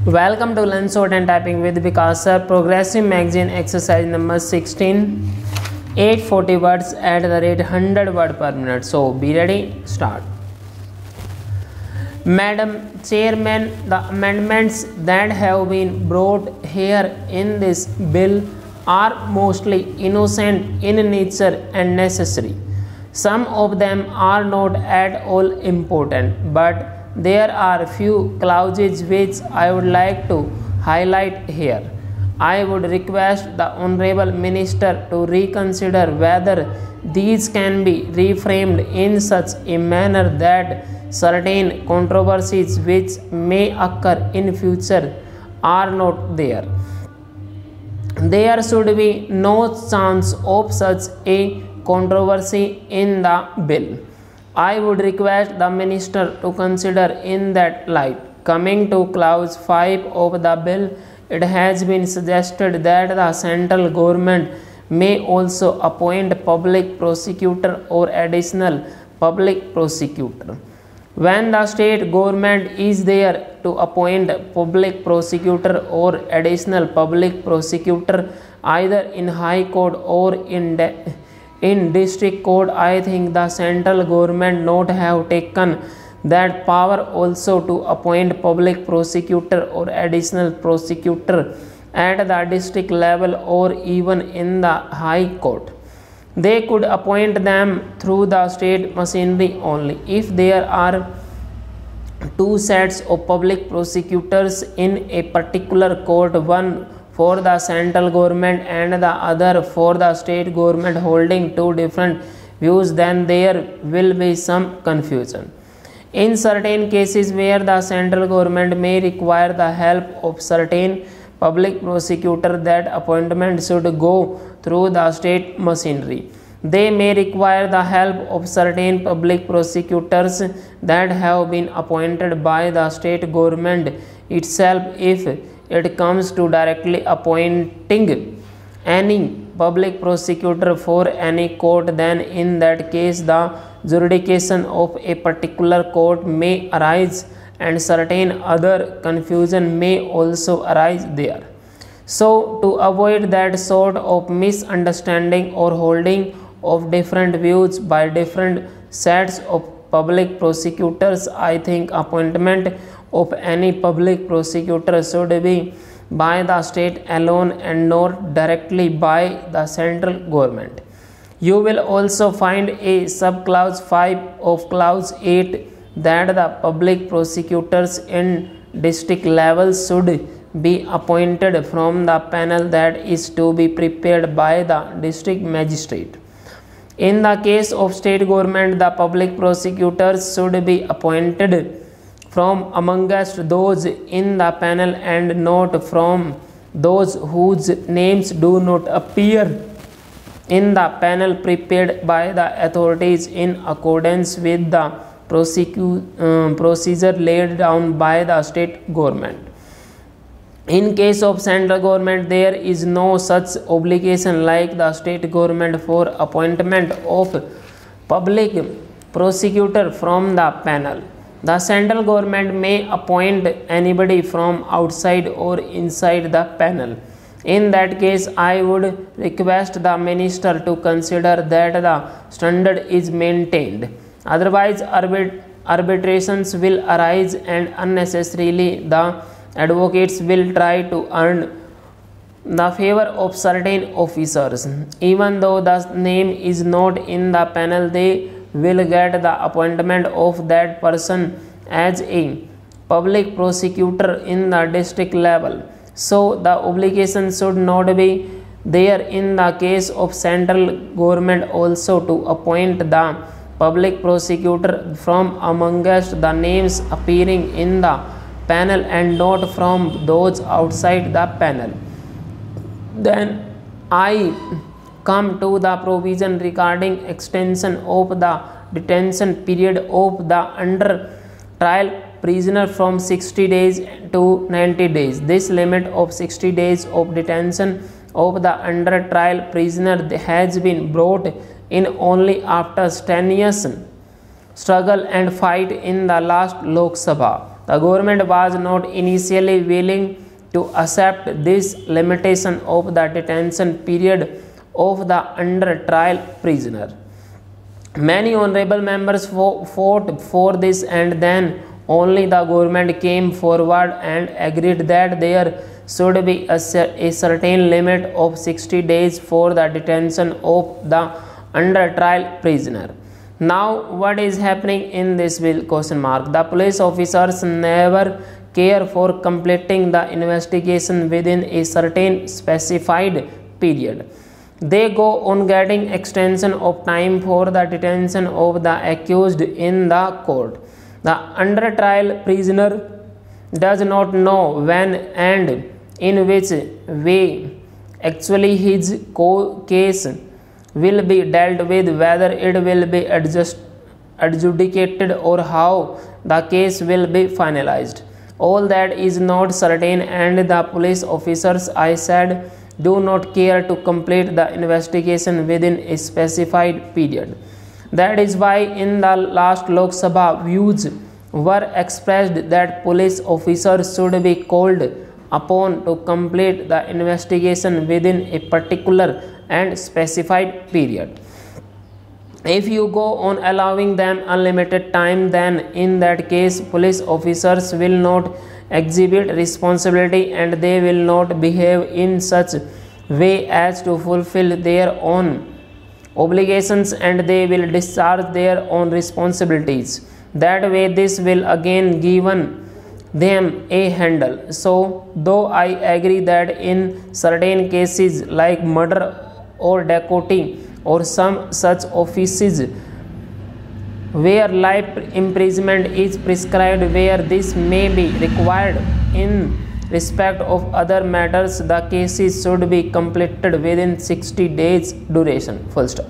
Welcome to Learn Short and Typing with Vikas Sir. Progressive magazine exercise number 16. 840 words at the rate 100 word per minute. So be ready. Start. Madam Chairman, the amendments that have been brought here in this bill are mostly innocent in nature and necessary. Some of them are not at all important, but there are few clauses which I would like to highlight here. I would request the Honorable Minister to reconsider whether these can be reframed in such a manner that certain controversies which may occur in future are not there. There should be no chance of such a controversy in the bill. I would request the Minister to consider in that light. Coming to clause 5 of the bill, it has been suggested that the central government may also appoint public prosecutor or additional public prosecutor. When the state government is there to appoint public prosecutor or additional public prosecutor either in High Court or in district court, I think the central government not have taken that power also to appoint public prosecutor or additional prosecutor at the district level or even in the High Court. They could appoint them through the state machinery only. If there are two sets of public prosecutors in a particular court, one for the central government and the other for the state government holding two different views, then there will be some confusion. In certain cases where the central government may require the help of certain public prosecutor, that appointment should go through the state machinery. They may require the help of certain public prosecutors that have been appointed by the state government itself. If it comes to directly appointing any public prosecutor for any court, then in that case the jurisdiction of a particular court may arise and certain other confusion may also arise there. So to avoid that sort of misunderstanding or holding of different views by different sets of public prosecutors, I think appointment of any public prosecutor should be by the state alone and not directly by the central government. You will also find a subclause 5 of clause 8 that the public prosecutors in district levels should be appointed from the panel that is to be prepared by the district magistrate. In the case of state government, the public prosecutors should be appointed from amongst those in the panel and not from those whose names do not appear in the panel prepared by the authorities in accordance with the procedure laid down by the state government. In case of central government, there is no such obligation like the state government for appointment of public prosecutor from the panel. The central government may appoint anybody from outside or inside the panel. In that case, I would request the minister to consider that the standard is maintained. Otherwise, arbitrations will arise and unnecessarily the advocates will try to earn the favor of certain officers. Even though the name is not in the panel, they will get the appointment of that person as a public prosecutor in the district level. So the obligation should not be there in the case of central government also to appoint the public prosecutor from amongst the names appearing in the panel and not from those outside the panel. Then I come to the provision regarding extension of the detention period of the under trial prisoner from 60 days to 90 days. This limit of 60 days of detention of the under trial prisoner has been brought in only after strenuous struggle and fight in the last Lok Sabha. The government was not initially willing to accept this limitation of the detention period of the under trial prisoner. Many honorable members fought for this, and then only the government came forward and agreed that there should be a certain limit of 60 days for the detention of the under trial prisoner. Now what is happening in this bill? The police officers never care for completing the investigation within a certain specified period. They go on getting extension of time for the detention of the accused in the court. The under trial prisoner does not know when and in which way actually his case will be dealt with, whether it will be adjudicated or how the case will be finalized. All that is not certain, and the police officers, I said, do not care to complete the investigation within a specified period. That is why in the last Lok Sabha, views were expressed that police officers should be called upon to complete the investigation within a particular and specified period. If you go on allowing them unlimited time, then in that case police officers will not exhibit responsibility, and they will not behave in such way as to fulfill their own obligations, and they will discharge their own responsibilities. That way this will again given them a handle. So though I agree that in certain cases like murder or dacoity or some such offences where life imprisonment is prescribed, where this may be required in respect of other matters, the cases should be completed within 60 days duration. Full stop.